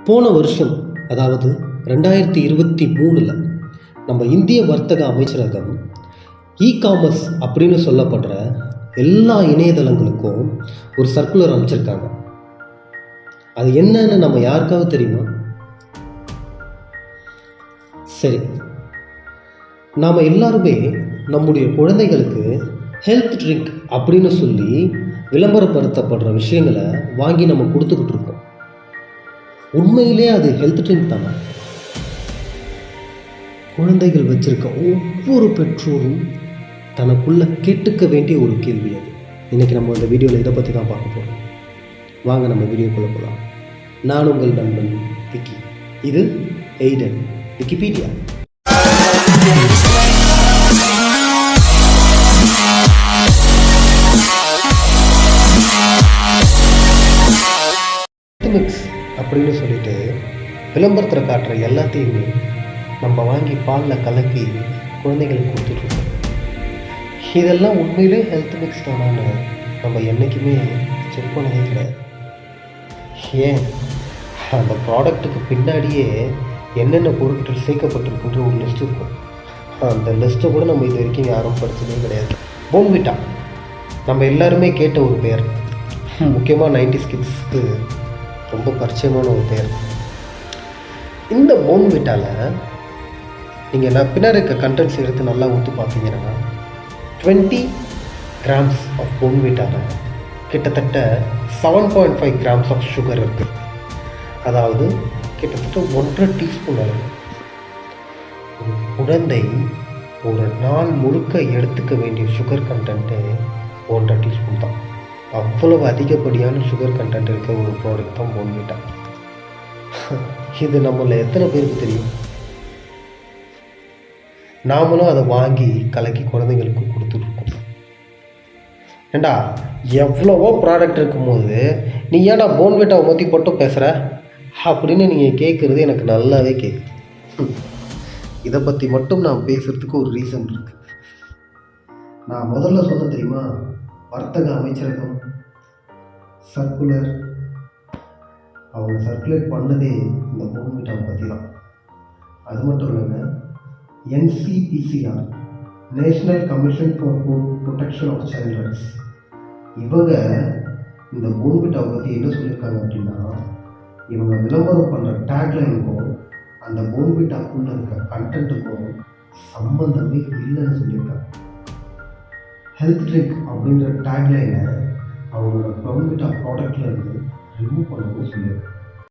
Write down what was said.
போன வருஷம், அதாவது 2023 நம்ம இந்திய வர்த்தக அமைச்சரகம் காமர்ஸ் அப்படின்னு சொல்லப்படுற எல்லா இணையதளங்களுக்கும் ஒரு சர்க்குலர் அமைச்சிருக்காங்க. அது என்னன்னு நம்ம யாருக்காவது தெரியுமா? சரி, நாம் எல்லாருமே நம்முடைய குழந்தைகளுக்கு ஹெல்த் ட்ரிங்க் அப்படின்னு சொல்லி விளம்பரப்படுத்தப்படுற விஷயங்களை வாங்கி நம்ம கொடுத்துக்கிட்டு இருக்கோம். உண்மையிலே அது ஹெல்த் ட்ரிங்க் தானே? குழந்தைகள் வச்சிருக்க ஒவ்வொரு பெற்றோரும் தனக்குள்ள கேட்டுக்க வேண்டிய ஒரு கேள்வி அது. இன்றைக்கி நம்ம இந்த வீடியோவில் இதை பற்றி தான் பார்க்க போகிறோம். வாங்க நம்ம வீடியோக்குள்ளே போகலாம். நான் உங்கள் நண்பன் விக்கி. இது எய்டன் விக்கிபீடியா. மிக்ஸ் அப்படின்னு சொல்லிட்டு விளம்பரத்தில் காட்டுற எல்லாத்தையுமே நம்ம வாங்கி பாலில் கலக்கி குழந்தைங்களுக்கு கொடுத்துட்ருக்கோம். இதெல்லாம் உண்மையிலே ஹெல்த் மிக்ஸ் தானான்னு நம்ம என்றைக்குமே செக் பண்ணதே கிடையாது. ஏன், அந்த ப்ராடக்ட்டுக்கு பின்னாடியே என்னென்ன பொருட்கள் சேர்க்கப்பட்டிருக்குன்ற ஒரு லிஸ்ட் இருக்கும். அந்த லிஸ்ட்டை கூட நம்ம இது வரைக்கும் யாரும் படித்ததே கிடையாது. போன்விட்டா நம்ம எல்லாருமே கேட்ட ஒரு பெயர், முக்கியமாக 90s கிட்ஸ்க்கு ரொம்ப பரிச்சயமான ஒரு பெயர். இந்த போன்விட்டாவில் நீங்கள் நான் பின்னாடி இருக்க கண்டென்ட்ஸ் எடுத்து நல்லா ஊற்றி பார்த்தீங்கன்னா 20 கிராம்ஸ் ஆஃப் போன்விட்டாவில் கிட்டத்தட்ட 7.5 கிராம்ஸ் ஆஃப் சுகர் இருக்குது. அதாவது கிட்டத்தட்ட 1.5 டீஸ்பூன் அளவு. ஒரு குழந்தை ஒரு நாள் முழுக்க எடுத்துக்க வேண்டிய சுகர் கண்டென்ட்டு 1.5 டீஸ்பூன் தான். அவ்வளவு அதிகப்படியான சுகர் கண்டென்ட் இருக்க ஒரு ப்ராடக்ட் தான் போன்விட்டா. இது நம்மள எத்தனை பேருக்கு தெரியும்? நாமளும் அதை வாங்கி கலக்கி குழந்தைங்களுக்கு கொடுத்துட்ருக்கோம். ஏண்டா, எவ்வளவோ ப்ராடக்ட் இருக்கும்போது நீ ஏன்டா போன்விட்டாவை பற்றி மட்டும் பேசுகிற அப்படின்னு நீங்கள் கேட்குறது எனக்கு நல்லாவே கேட்குது. இதை பற்றி மட்டும் நான் பேசுகிறதுக்கு ஒரு ரீசன் இருக்குது. நான் முதல்ல சொல்ல தெரியுமா, வர்த்தக அமைச்சரகம் சர்க்குலர், அவங்க சர்க்குலேட் பண்ணதே இந்த போன்விட்டாவை பற்றி தான். அது மட்டும் இல்லைங்க, NCPCR, national commission for protection of child rights, இவங்க இந்த போன்விட்டாவை பற்றி என்ன சொல்லியிருக்காங்க அப்படின்னா, இவங்க விளம்பரம் பண்ணுற டேக்லைனுக்கும் அந்த போன்விட்டாக்குள்ளே இருக்க கண்டென்ட்டுக்கும் சம்பந்தமே இல்லைன்னு சொல்லியிருக்காங்க. ஹெல்த் ட்ரிங்க் அப்படின்ற டேக்லைனை அவங்களோட போன்விட்டா ப்ராடக்டில் இருந்து ரிமூவ் பண்ணணும்னு சொல்லியிருக்காங்க.